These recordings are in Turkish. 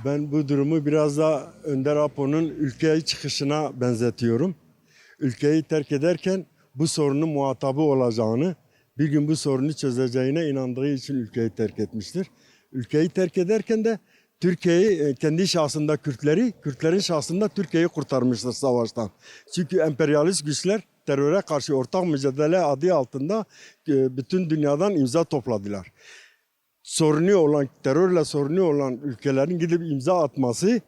Ben bu durumu biraz da Önder Apo'nun ülkeye çıkışına benzetiyorum. Ülkeyi terk ederken bu sorunun muhatabı olacağını, bir gün bu sorunu çözeceğine inandığı için ülkeyi terk etmiştir. Ülkeyi terk ederken de Türkiye'yi kendi şahsında Kürtlerin şahsında Türkiye'yi kurtarmıştır savaştan. Çünkü emperyalist güçler teröre karşı ortak mücadele adı altında bütün dünyadan imza topladılar. Terörle sorunu olan ülkelerin gidip imza atması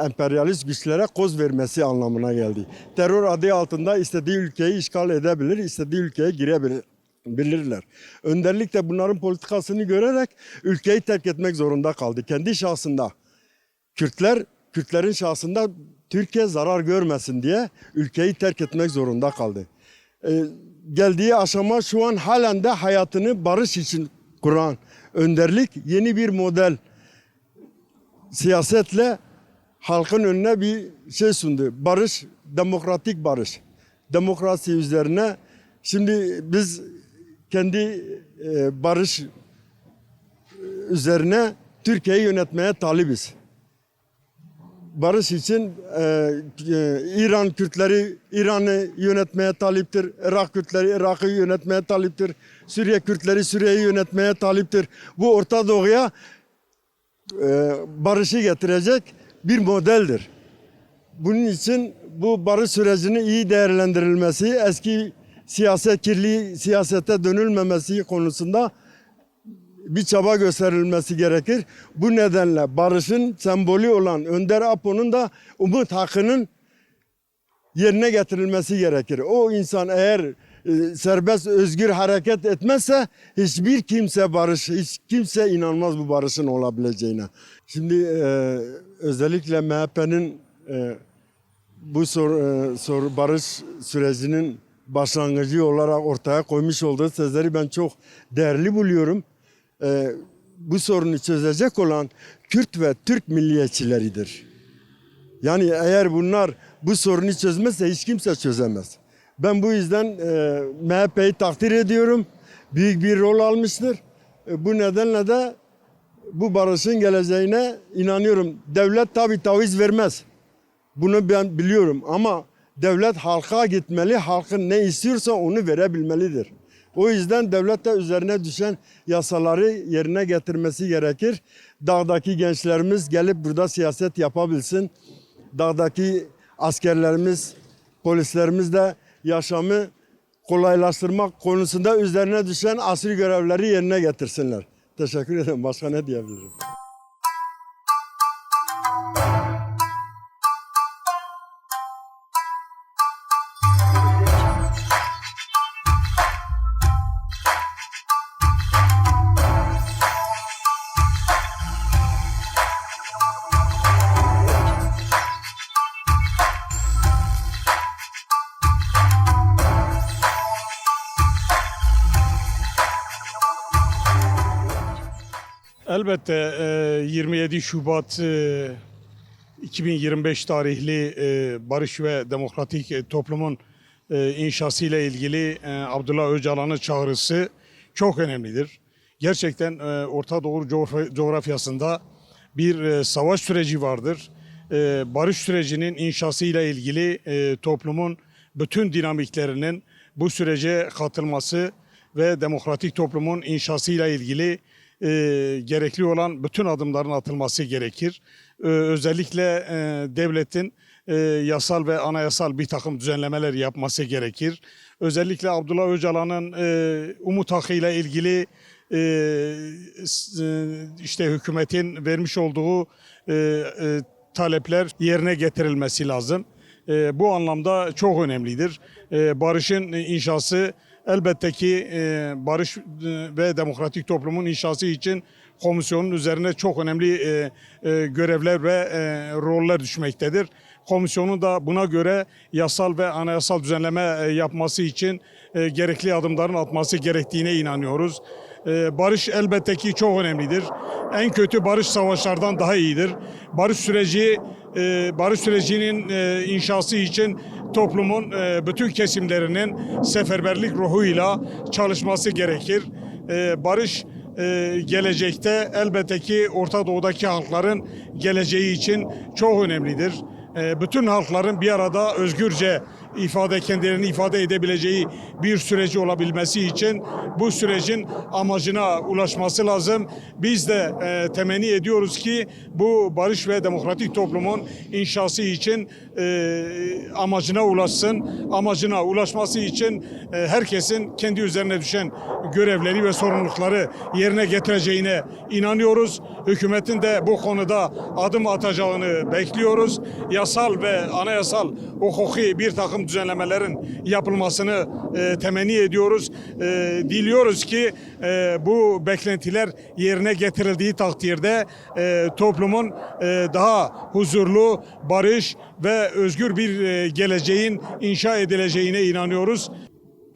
emperyalist güçlere koz vermesi anlamına geldi. Terör adı altında istediği ülkeyi işgal edebilir, istediği ülkeye girebilirler. Önderlik de bunların politikasını görerek ülkeyi terk etmek zorunda kaldı. Kendi şahsında Kürtlerin şahsında Türkiye zarar görmesin diye ülkeyi terk etmek zorunda kaldı. Geldiği aşama şu an halen de hayatını barış için kuran önderlik yeni bir model siyasetle halkın önüne bir şey sundu. Barış, demokratik barış. Demokrasi üzerine şimdi biz kendi barış üzerine Türkiye'yi yönetmeye talibiz. Barış için İran Kürtleri İran'ı yönetmeye taliptir. Irak Kürtleri Irak'ı yönetmeye taliptir. Suriye Kürtleri Suriye'yi yönetmeye taliptir. Bu Orta Doğu'ya barışı getirecek bir modeldir. Bunun için bu barış sürecinin iyi değerlendirilmesi, eski kirli siyasete dönülmemesi konusunda bir çaba gösterilmesi gerekir. Bu nedenle barışın sembolü olan Önder Apo'nun da umut hakkının yerine getirilmesi gerekir. O insan eğer serbest, özgür hareket etmezse hiç kimse inanmaz bu barışın olabileceğine. Şimdi özellikle MHP'nin bu barış sürecinin başlangıcı olarak ortaya koymuş olduğu sözleri ben çok değerli buluyorum. Bu sorunu çözecek olan Kürt ve Türk milliyetçileridir. Yani eğer bunlar bu sorunu çözmezse hiç kimse çözemez. Ben bu yüzden MHP'yi takdir ediyorum. Büyük bir rol almıştır. Bu nedenle de bu barışın geleceğine inanıyorum. Devlet tabii taviz vermez. Bunu ben biliyorum ama devlet halka gitmeli. Halkın ne istiyorsa onu verebilmelidir. O yüzden devlet de üzerine düşen yasaları yerine getirmesi gerekir. Dağdaki gençlerimiz gelip burada siyaset yapabilsin. Dağdaki askerlerimiz, polislerimiz de yaşamı kolaylaştırmak konusunda üzerine düşen asli görevleri yerine getirsinler. Teşekkür ederim. Başka ne diyebilirim? Elbette 27 Şubat 2025 tarihli Barış ve Demokratik Toplumun inşası ile ilgili Abdullah Öcalan'ın çağrısı çok önemlidir. Gerçekten Orta Doğu coğrafyasında bir savaş süreci vardır. Barış sürecinin inşası ile ilgili toplumun bütün dinamiklerinin bu sürece katılması ve demokratik toplumun inşası ile ilgili gerekli olan bütün adımların atılması gerekir. Özellikle devletin yasal ve anayasal bir takım düzenlemeler yapması gerekir. Özellikle Abdullah Öcalan'ın umut hakkı ile ilgili işte hükümetin vermiş olduğu talepler yerine getirilmesi lazım. Bu anlamda çok önemlidir. Barışın inşası elbette ki barış ve demokratik toplumun inşası için komisyonun üzerine çok önemli görevler ve roller düşmektedir. Komisyonun da buna göre yasal ve anayasal düzenleme yapması için gerekli adımların atması gerektiğine inanıyoruz. Barış elbette ki çok önemlidir. En kötü barış savaşlardan daha iyidir. Barış sürecinin inşası için toplumun bütün kesimlerinin seferberlik ruhuyla çalışması gerekir. Barış gelecekte elbette ki Orta Doğu'daki halkların geleceği için çok önemlidir. Bütün halkların bir arada özgürce kendilerini ifade edebileceği bir süreci olabilmesi için bu sürecin amacına ulaşması lazım. Biz de temenni ediyoruz ki bu barış ve demokratik toplumun inşası için amacına ulaşsın. Amacına ulaşması için herkesin kendi üzerine düşen görevleri ve sorumlulukları yerine getireceğine inanıyoruz. Hükümetin de bu konuda adım atacağını bekliyoruz. Yasal ve anayasal hukuki bir takım düzenlemelerin yapılmasını temenni ediyoruz. Diliyoruz ki bu beklentiler yerine getirildiği takdirde toplumun daha huzurlu, barış ve özgür bir geleceğin inşa edileceğine inanıyoruz.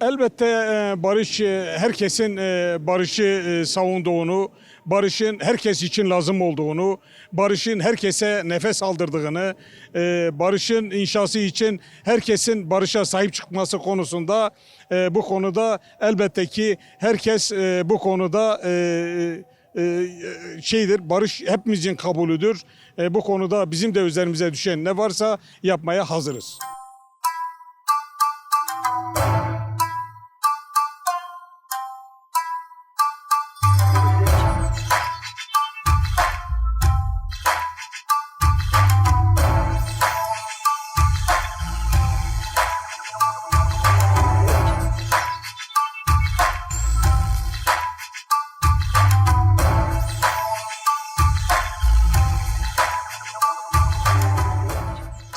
Elbette barış herkesin barışı savunduğunu, barışın herkes için lazım olduğunu, barışın herkese nefes aldırdığını, barışın inşası için herkesin barışa sahip çıkması konusunda bu konuda elbette ki herkes bu konuda barış hepimizin kabulüdür. Bu konuda bizim de üzerimize düşen ne varsa yapmaya hazırız.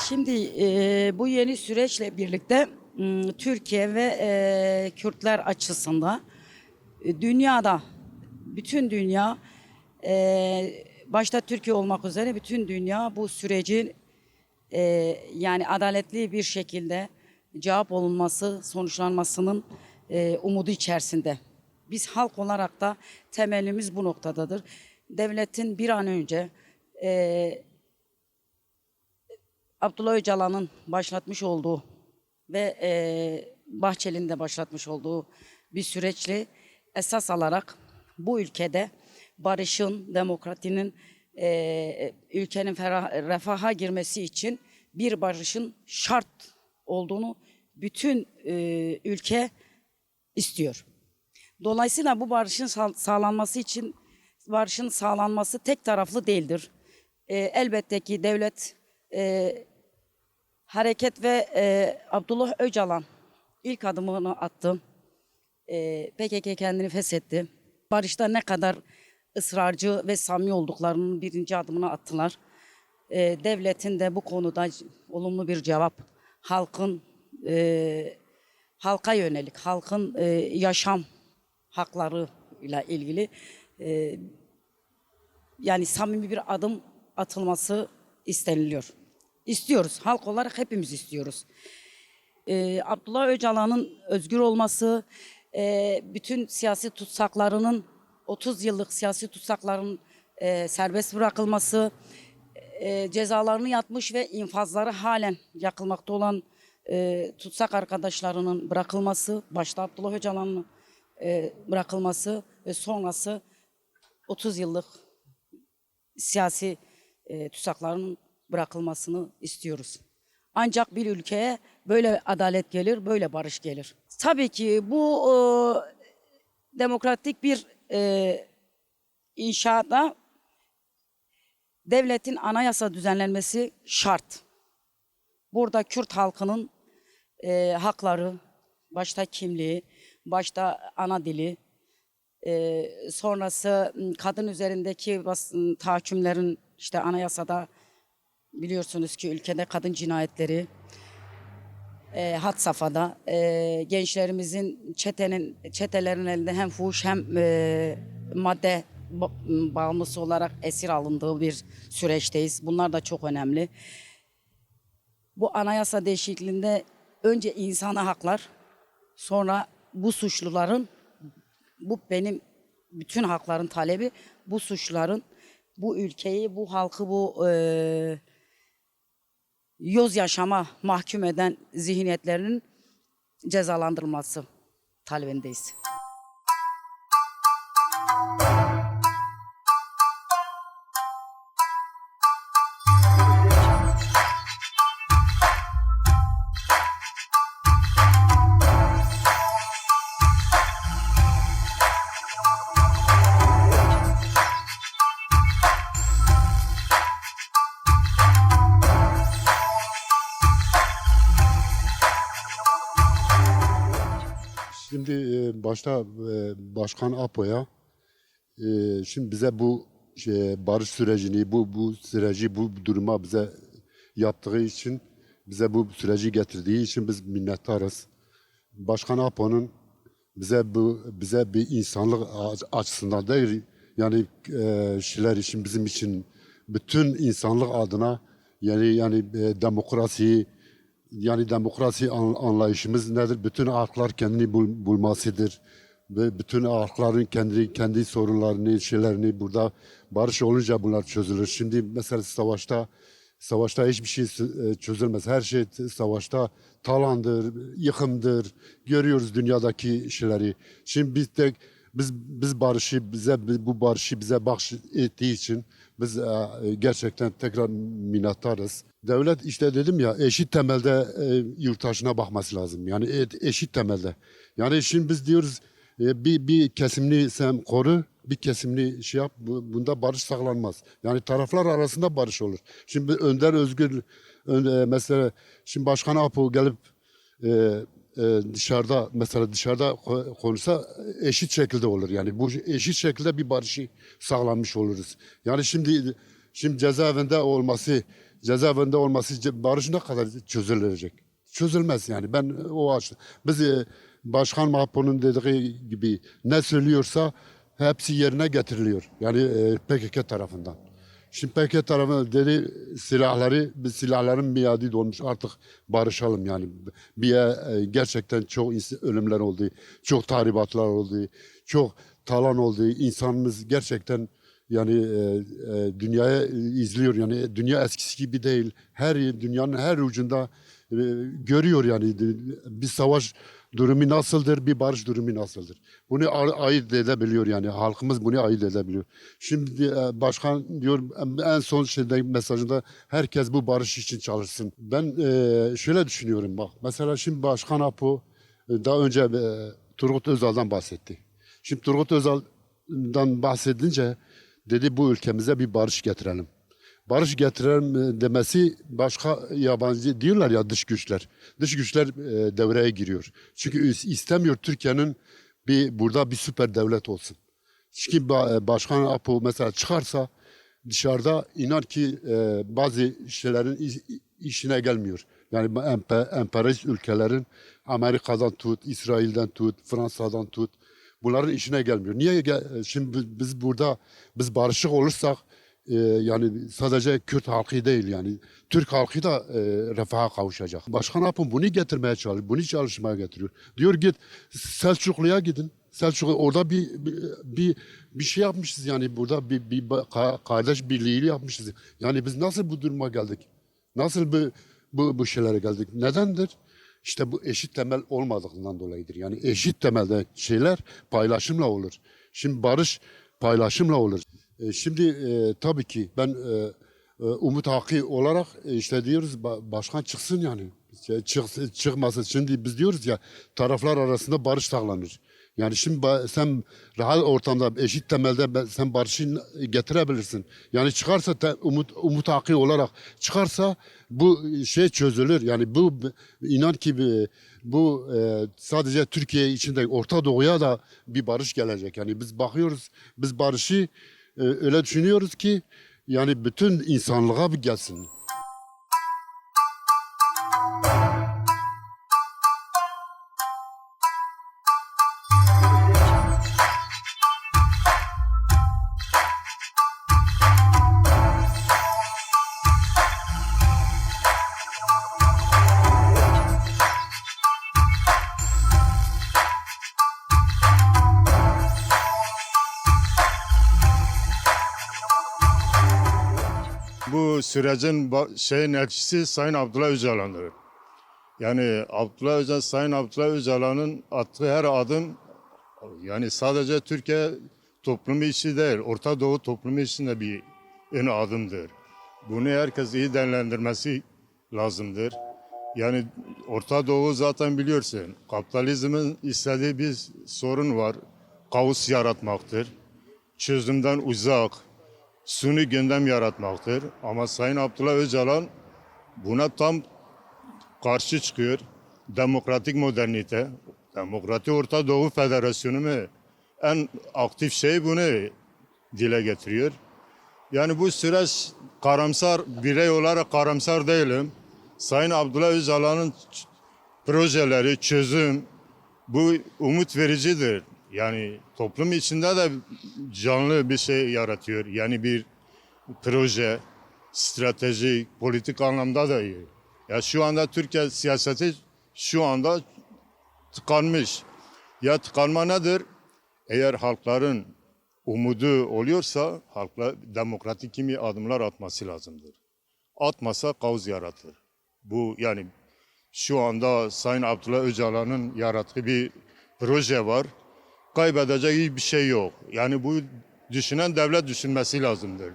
Şimdi bu yeni süreçle birlikte Türkiye ve Kürtler açısından dünyada, bütün dünya başta Türkiye olmak üzere bütün dünya bu sürecin yani adaletli bir şekilde cevap olunması, sonuçlanmasının umudu içerisinde. Biz halk olarak da temelimiz bu noktadadır. Devletin bir an önce Abdullah Öcalan'ın başlatmış olduğu ve Bahçeli'nin de başlatmış olduğu bir süreçle esas alarak bu ülkede barışın, demokrasinin, ülkenin refaha girmesi için bir barışın şart olduğunu bütün ülke istiyor. Dolayısıyla bu barışın sağlanması tek taraflı değildir. Elbette ki devlet hareket ve Abdullah Öcalan ilk adımını attı. PKK kendini feshetti. Barışta ne kadar ısrarcı ve samimi olduklarının birinci adımını attılar. Devletin de bu konuda olumlu bir cevap, halka yönelik, halkın yaşam hakları ile ilgili yani samimi bir adım atılması isteniliyor. İstiyoruz. Halk olarak hepimiz istiyoruz. Abdullah Öcalan'ın özgür olması, bütün siyasi tutsaklarının 30 yıllık siyasi tutsakların serbest bırakılması, cezalarını yatmış ve infazları halen yakılmakta olan tutsak arkadaşlarının bırakılması, başta Abdullah Öcalan'ın bırakılması ve sonrası 30 yıllık siyasi tutsakların bırakılmasını istiyoruz. Ancak bir ülkeye böyle adalet gelir, böyle barış gelir. Tabii ki bu demokratik bir inşaata devletin anayasa düzenlenmesi şart. Burada Kürt halkının hakları, başta kimliği, başta ana dili, sonrası kadın üzerindeki tahakkümlerin işte anayasada biliyorsunuz ki ülkede kadın cinayetleri had safhada, gençlerimizin çetelerin elinde hem fuhuş hem madde bağımlısı olarak esir alındığı bir süreçteyiz. Bunlar da çok önemli. Bu anayasa değişikliğinde önce insana haklar, sonra bu suçluların, bu benim bütün hakların talebi, bu suçluların bu ülkeyi, bu halkı, bu yoz yaşama mahkum eden zihniyetlerinin cezalandırılması talebindeyiz. Şimdi başta Başkan Apo'ya şimdi bize bu barış sürecini, bu süreci, bu duruma bize yaptığı için, bize bu süreci getirdiği için biz minnettarız. Başkan Apo'nun bize bir insanlık açısından değil, yani şeyler için, bizim için, bütün insanlık adına yani demokrasi, yani demokrasi anlayışımız nedir? Bütün halklar kendini bulmasıdır. Ve bütün halkların kendi sorunlarını, şeylerini burada barış olunca bunlar çözülür. Şimdi mesela savaşta hiçbir şey çözülmez. Her şey savaşta talandır, yıkımdır. Görüyoruz dünyadaki şeyleri. Şimdi biz bu barışı bize bahşettiği için biz gerçekten tekrar minnettarız. Devlet işte dedim ya, eşit temelde yurttaşına bakması lazım. Yani eşit temelde. Yani şimdi biz diyoruz bir kesimini sen koru, bir kesimini şey yap. Bunda barış sağlanmaz. Yani taraflar arasında barış olur. Şimdi Önder Özgür mesela şimdi Başkan Apo gelip dışarıda konuşsa eşit şekilde olur. Yani bu eşit şekilde bir barışı sağlanmış oluruz. Yani şimdi cezaevinde olması barış ne kadar çözülecek? Çözülmez yani. Biz Başkan Apo'nun dediği gibi ne söylüyorsa hepsi yerine getiriliyor. Yani PKK tarafından. Şimdi PKK tarafı dedi silahların miadi dolmuş, artık barışalım yani. Gerçekten çok ölümler oldu, çok tahribatlar oldu, çok talan oldu. İnsanımız gerçekten yani dünyaya izliyor, yani dünya eskisi gibi değil. Dünyanın her ucunda görüyor yani bir savaş durumu nasıldır, bir barış durumu nasıldır. Bunu ayırt edebiliyor yani, halkımız bunu ayırt edebiliyor. Şimdi başkan diyor en son mesajında herkes bu barış için çalışsın. Ben şöyle düşünüyorum bak. Mesela şimdi Başkan Apo daha önce Turgut Özal'dan bahsetti. Şimdi Turgut Özal'dan bahsedince dedi bu ülkemize bir barış getirelim. Barış getirelim demesi başka yabancı diyorlar ya, dış güçler. Dış güçler devreye giriyor. Çünkü istemiyor Türkiye'nin burada bir süper devlet olsun. Çünkü Başkan Apo mesela çıkarsa dışarıda inan ki bazı şeylerin işine gelmiyor. Yani emperyalist ülkelerin Amerika'dan tut, İsrail'den tut, Fransa'dan tut, bunların işine gelmiyor. Niye? Şimdi biz barışık olursak yani sadece Kürt halkı değil, yani Türk halkı da refaha kavuşacak. Başkan Apo bunu getirmeye çalışıyor, bunu çalışmaya getiriyor. Diyor git Selçuklu'ya gidin. Orada bir şey yapmışız yani, burada bir kardeş birliği yapmışız. Yani biz nasıl bu duruma geldik? Nasıl bu şeylere geldik? Nedendir? İşte bu eşit temel olmadığından dolayıdır. Yani eşit temelde şeyler paylaşımla olur. Şimdi barış paylaşımla olur. Şimdi tabii ki ben Umut Hakkı olarak işte diyoruz başkan çıksın yani. Çıkmasın. Şimdi biz diyoruz ya, taraflar arasında barış sağlanır. Yani şimdi sen rahat ortamda eşit temelde sen barışı getirebilirsin. Yani çıkarsa Umut Hakkı olarak çıkarsa bu şey çözülür. Yani inan ki bu sadece Türkiye için değil, Orta Doğu'ya da bir barış gelecek. Yani biz bakıyoruz, biz barışı öyle düşünüyoruz ki yani bütün insanlığa bir gelsin. Bu sürecin elçisi Sayın Abdullah Öcalan'dır. Yani Sayın Abdullah Öcalan'ın attığı her adım yani sadece Türkiye toplumu için değil, Orta Doğu toplumu için de bir ön adımdır. Bunu herkes iyi değerlendirmesi lazımdır. Yani Orta Doğu zaten biliyorsun, kapitalizmin istediği bir sorun var, kaos yaratmaktır, çözümden uzak, suni gündem yaratmaktır. Ama Sayın Abdullah Öcalan buna tam karşı çıkıyor. Demokratik modernite, Demokratik Orta Doğu Federasyonu mu en aktif şey bunu dile getiriyor. Yani bu süreç karamsar, birey olarak karamsar değilim. Sayın Abdullah Öcalan'ın projeleri, çözüm, bu umut vericidir. Yani toplum içinde de canlı bir şey yaratıyor. Yani bir proje, strateji, politik anlamda da iyi. Ya şu anda Türkiye siyaseti şu anda tıkanmış. Ya tıkanma nedir? Eğer halkların umudu oluyorsa halkla demokratik kimi adımlar atması lazımdır. Atmasa kaos yaratır. Bu yani şu anda Sayın Abdullah Öcalan'ın yarattığı bir proje var. Kaybedecek hiçbir şey yok. Yani bu düşünen devlet düşünmesi lazımdır.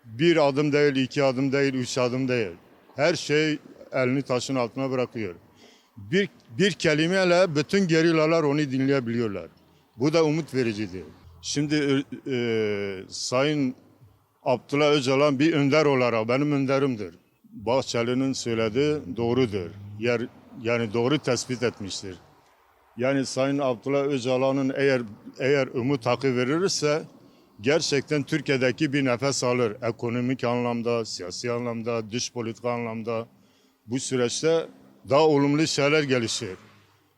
Bir adım değil, iki adım değil, üç adım değil. Her şey elini taşın altına bırakıyor. Bir kelimeyle bütün gerillalar onu dinleyebiliyorlar. Bu da umut vericidir. Şimdi Sayın Abdullah Öcalan bir önder olarak benim önderimdir. Bahçeli'nin söylediği doğrudur. Yani doğru tespit etmiştir. Yani Sayın Abdullah Öcalan'ın eğer umut hakkı verilirse gerçekten Türkiye'deki bir nefes alır. Ekonomik anlamda, siyasi anlamda, dış politik anlamda bu süreçte daha olumlu şeyler gelişir.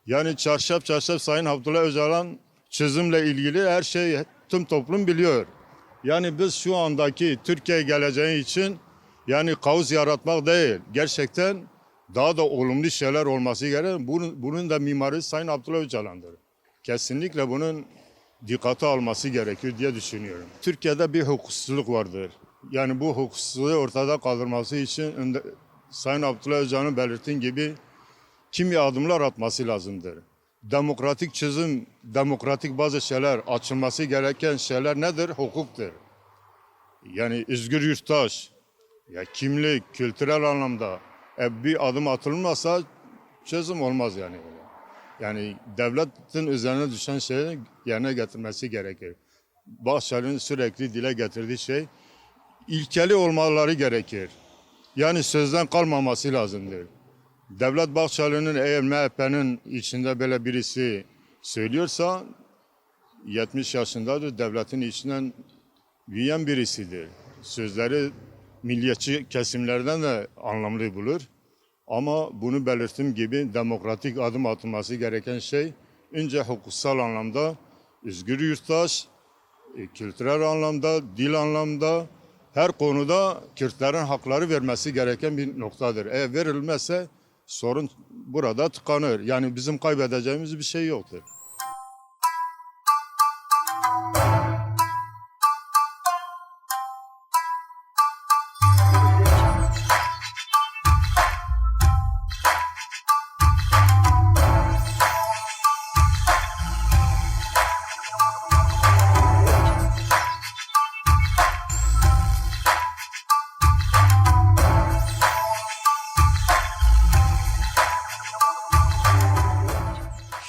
Yani çarşaf Sayın Abdullah Öcalan çözümle ilgili her şeyi tüm toplum biliyor. Yani biz şu andaki Türkiye geleceği için yani kaos yaratmak değil, gerçekten daha da olumlu şeyler olması gerekir. Bunun da mimarı Sayın Abdullah Öcalan'dır. Kesinlikle bunun dikkate alması gerekir diye düşünüyorum. Türkiye'de bir hukuksuzluk vardır. Yani bu hukuksuzluğu ortada kaldırması için Sayın Abdullah Öcalan'ın belirttiği gibi kimi adımlar atması lazımdır. Demokratik çözüm, demokratik bazı şeyler, açılması gereken şeyler nedir? Hukuktur. Yani özgür yurttaş, ya kimlik, kültürel anlamda bir adım atılmazsa çözüm olmaz yani. Yani devletin üzerine düşen şeyi yerine getirmesi gerekir. Bahçeli'nin sürekli dile getirdiği şey ilkeli olmaları gerekir. Yani sözden kalmaması lazımdır. Devlet Bahçeli'nin eğer MHP'nin içinde böyle birisi söylüyorsa 70 yaşındadır, devletin içinden büyüyen birisidir. Sözleri milliyetçi kesimlerden de anlamlı bulur. Ama bunu belirttiğim gibi demokratik adım atılması gereken şey önce hukuksal anlamda özgür yurttaş, kültürel anlamda, dil anlamda her konuda Kürtlerin hakları vermesi gereken bir noktadır. Eğer verilmezse sorun burada tıkanır. Yani bizim kaybedeceğimiz bir şey yoktur.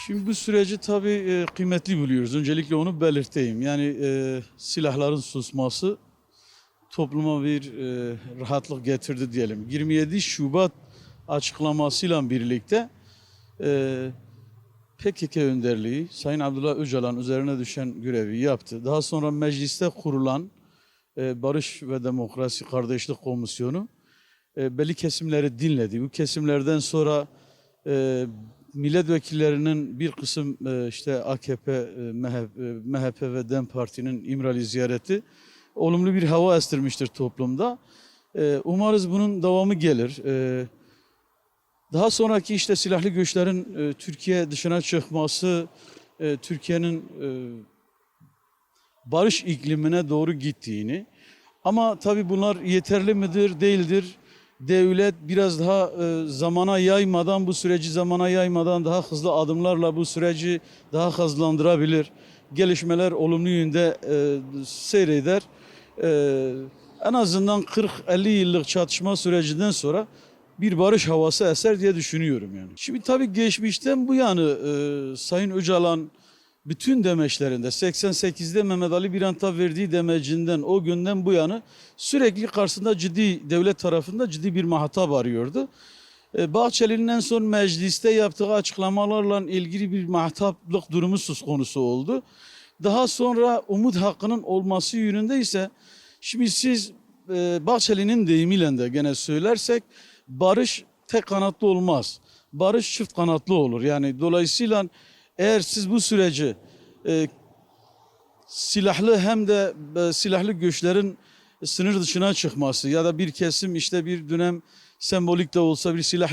Şimdi bu süreci tabii kıymetli buluyoruz. Öncelikle onu belirteyim. Yani silahların susması topluma bir rahatlık getirdi diyelim. 27 Şubat açıklamasıyla birlikte PKK önderliği Sayın Abdullah Öcalan üzerine düşen görevi yaptı. Daha sonra mecliste kurulan Barış ve Demokrasi Kardeşlik Komisyonu belli kesimleri dinledi. Bu kesimlerden sonra milletvekillerinin bir kısım işte AKP, MHP ve DEM Parti'nin İmralı ziyareti olumlu bir hava estirmiştir toplumda. Umarız bunun devamı gelir. Daha sonraki işte silahlı güçlerin Türkiye dışına çıkması, Türkiye'nin barış iklimine doğru gittiğini, ama tabii bunlar yeterli midir, değildir. Devlet biraz daha zamana yaymadan, bu süreci zamana yaymadan daha hızlı adımlarla bu süreci daha hızlandırabilir. Gelişmeler olumlu yönde seyreder. En azından 40-50 yıllık çatışma sürecinden sonra bir barış havası eser diye düşünüyorum yani. Şimdi tabii geçmişten bu yana Sayın Öcalan bütün demeçlerinde 88'de Mehmet Ali Birant'a verdiği demecinden o günden bu yana sürekli karşısında ciddi devlet tarafında ciddi bir muhatap arıyordu. Bahçeli'nin en son mecliste yaptığı açıklamalarla ilgili bir mahtaplık durumu söz konusu oldu. Daha sonra umut hakkının olması yönünde ise şimdi siz Bahçeli'nin deyimiyle de gene söylersek barış tek kanatlı olmaz. Barış çift kanatlı olur. Yani dolayısıyla eğer siz bu süreci silahlı hem de silahlı güçlerin sınır dışına çıkması ya da bir kesim işte bir dönem sembolik de olsa bir silah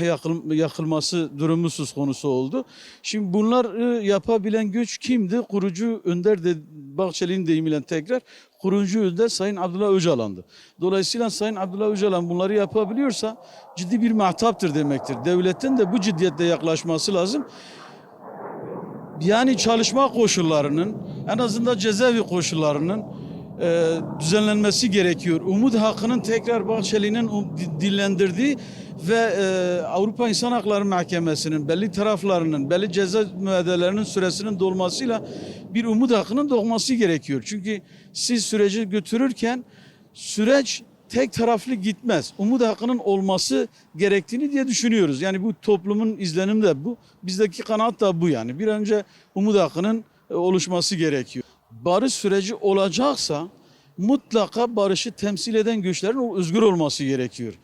yakılması durumu söz konusu oldu. Şimdi bunlar yapabilen güç kimdi? Kurucu önder de Bahçeli'nin deyimiyle tekrar kurucu önder Sayın Abdullah Öcalan'dı. Dolayısıyla Sayın Abdullah Öcalan bunları yapabiliyorsa ciddi bir mahtaptır demektir. Devletin de bu ciddiyetle yaklaşması lazım. Yani çalışma koşullarının en azından cezaevi koşullarının düzenlenmesi gerekiyor. Umut hakkının tekrar Bahçeli'nin dillendirdiği ve Avrupa İnsan Hakları Mahkemesi'nin belli taraflarının belli ceza müeyyidelerinin süresinin dolmasıyla bir umut hakkının doğması gerekiyor. Çünkü siz süreci götürürken süreç tek taraflı gitmez. Umut hakkının olması gerektiğini diye düşünüyoruz. Yani bu toplumun izlenimi de bu. Bizdeki kanaat da bu yani. Bir önce umut hakkının oluşması gerekiyor. Barış süreci olacaksa mutlaka barışı temsil eden güçlerin özgür olması gerekiyor.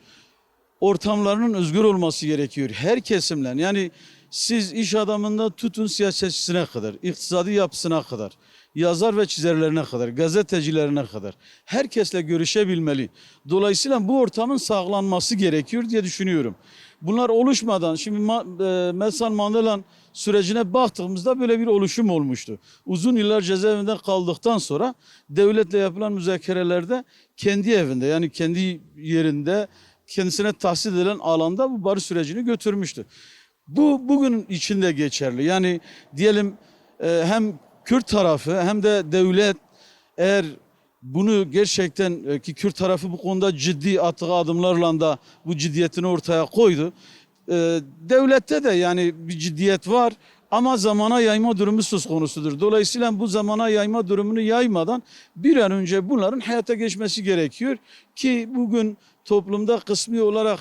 Ortamlarının özgür olması gerekiyor. Her kesimden yani siz iş adamından tutun siyasetçisine kadar, iktisadi yapısına kadar, yazar ve çizerlerine kadar, gazetecilerine kadar herkesle görüşebilmeli. Dolayısıyla bu ortamın sağlanması gerekiyor diye düşünüyorum. Bunlar oluşmadan şimdi Nelson Mandela sürecine baktığımızda böyle bir oluşum olmuştu. Uzun yıllar cezaevinden kaldıktan sonra devletle yapılan müzakerelerde kendi evinde yani kendi yerinde kendisine tahsis edilen alanda bu barış sürecini götürmüştü. Bu bugün içinde geçerli. Yani diyelim hem Kürt tarafı hem de devlet eğer bunu gerçekten ki Kürt tarafı bu konuda ciddi attığı adımlarla da bu ciddiyetini ortaya koydu. Devlette de yani bir ciddiyet var ama zamana yayma durumu söz konusudur. Dolayısıyla bu zamana yayma durumunu yaymadan bir an önce bunların hayata geçmesi gerekiyor ki bugün toplumda kısmi olarak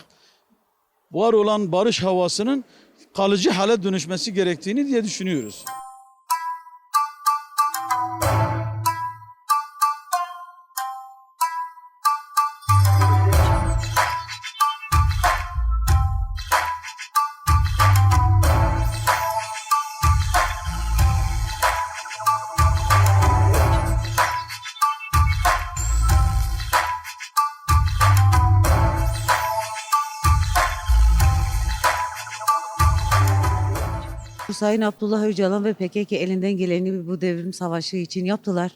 var olan barış havasının kalıcı hale dönüşmesi gerektiğini diye düşünüyoruz. Sayın Abdullah Öcalan ve PKK elinden geleni bu devrim savaşı için yaptılar.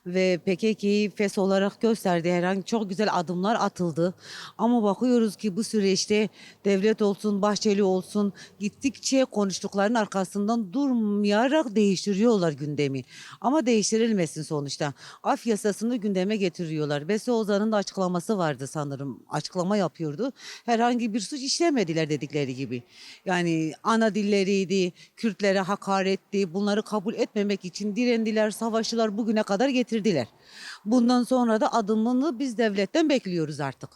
Ve PKK'yi FES olarak gösterdi. Herhangi çok güzel adımlar atıldı. Ama bakıyoruz ki bu süreçte devlet olsun, Bahçeli olsun gittikçe konuştuklarının arkasından durmayarak değiştiriyorlar gündemi. Ama değiştirilmesin sonuçta. Af yasasını gündeme getiriyorlar. Beste Ozan'ın da açıklaması vardı sanırım. Açıklama yapıyordu. Herhangi bir suç işlemediler dedikleri gibi. Yani ana dilleriydi, Kürtlere hakaretti. Bunları kabul etmemek için direndiler, savaştılar, bugüne kadar getirdiler. Bundan sonra da adımını biz devletten bekliyoruz artık.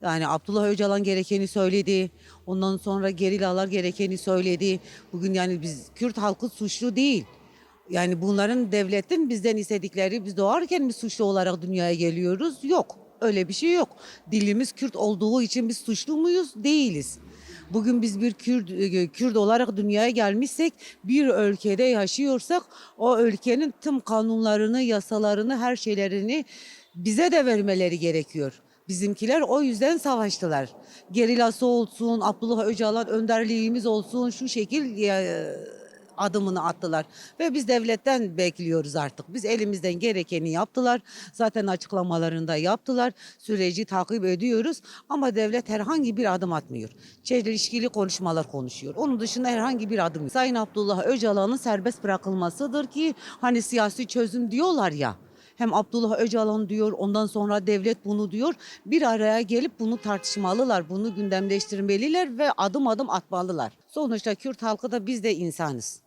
Yani Abdullah Öcalan gerekeni söyledi. Ondan sonra gerillalar gerekeni söyledi. Bugün yani biz Kürt halkı suçlu değil. Yani bunların devletin bizden istedikleri biz doğarken mi suçlu olarak dünyaya geliyoruz? Yok. Öyle bir şey yok. Dilimiz Kürt olduğu için biz suçlu muyuz? Değiliz. Bugün biz bir Kürt olarak dünyaya gelmişsek, bir ülkede yaşıyorsak o ülkenin tüm kanunlarını, yasalarını, her şeylerini bize de vermeleri gerekiyor. Bizimkiler o yüzden savaştılar. Gerilası olsun, Abdullah Öcalan önderliğimiz olsun şu şekil adımını attılar. Ve biz devletten bekliyoruz artık. Biz elimizden gerekeni yaptılar. Zaten açıklamalarında yaptılar. Süreci takip ediyoruz. Ama devlet herhangi bir adım atmıyor. Çelişkili konuşmalar konuşuyor. Onun dışında herhangi bir adım yok. Sayın Abdullah Öcalan'ın serbest bırakılmasıdır ki hani siyasi çözüm diyorlar ya. Hem Abdullah Öcalan diyor, ondan sonra devlet bunu diyor. Bir araya gelip bunu tartışmalılar, bunu gündemleştirmeliler ve adım adım atmalılar. Sonuçta Kürt halkı da biz de insanız.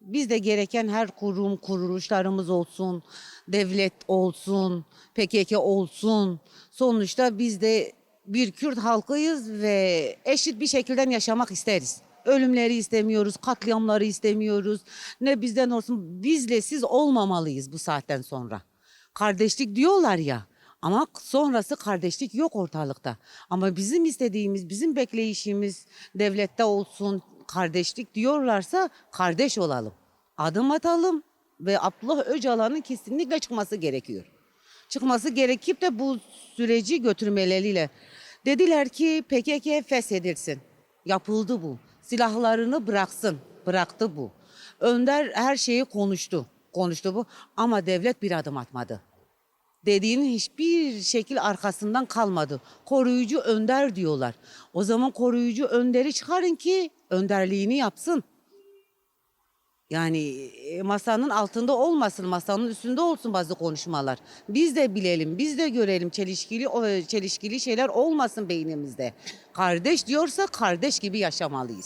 Biz de gereken her kurum, kuruluşlarımız olsun, devlet olsun, PKK olsun. Sonuçta biz de bir Kürt halkıyız ve eşit bir şekilde yaşamak isteriz. Ölümleri istemiyoruz, katliamları istemiyoruz. Ne bizden olsun, bizle siz olmamalıyız bu saatten sonra. Kardeşlik diyorlar ya, ama sonrası kardeşlik yok ortalıkta. Ama bizim istediğimiz, bizim bekleyişimiz devlette olsun, kardeşlik diyorlarsa kardeş olalım. Adım atalım ve Abdullah Öcalan'ın kesinlikle çıkması gerekiyor. Çıkması gerekip de bu süreci götürmeleriyle. Dediler ki PKK feshedilsin. Yapıldı bu. Silahlarını bıraksın. Bıraktı bu. Önder her şeyi konuştu. Konuştu bu ama devlet bir adım atmadı. Dediğinin hiçbir şekil arkasından kalmadı. Koruyucu önder diyorlar. O zaman koruyucu önderi çıkarın ki önderliğini yapsın. Yani masanın altında olmasın, masanın üstünde olsun bazı konuşmalar. Biz de bilelim, biz de görelim, çelişkili şeyler olmasın beynimizde. Kardeş diyorsa kardeş gibi yaşamalıyız.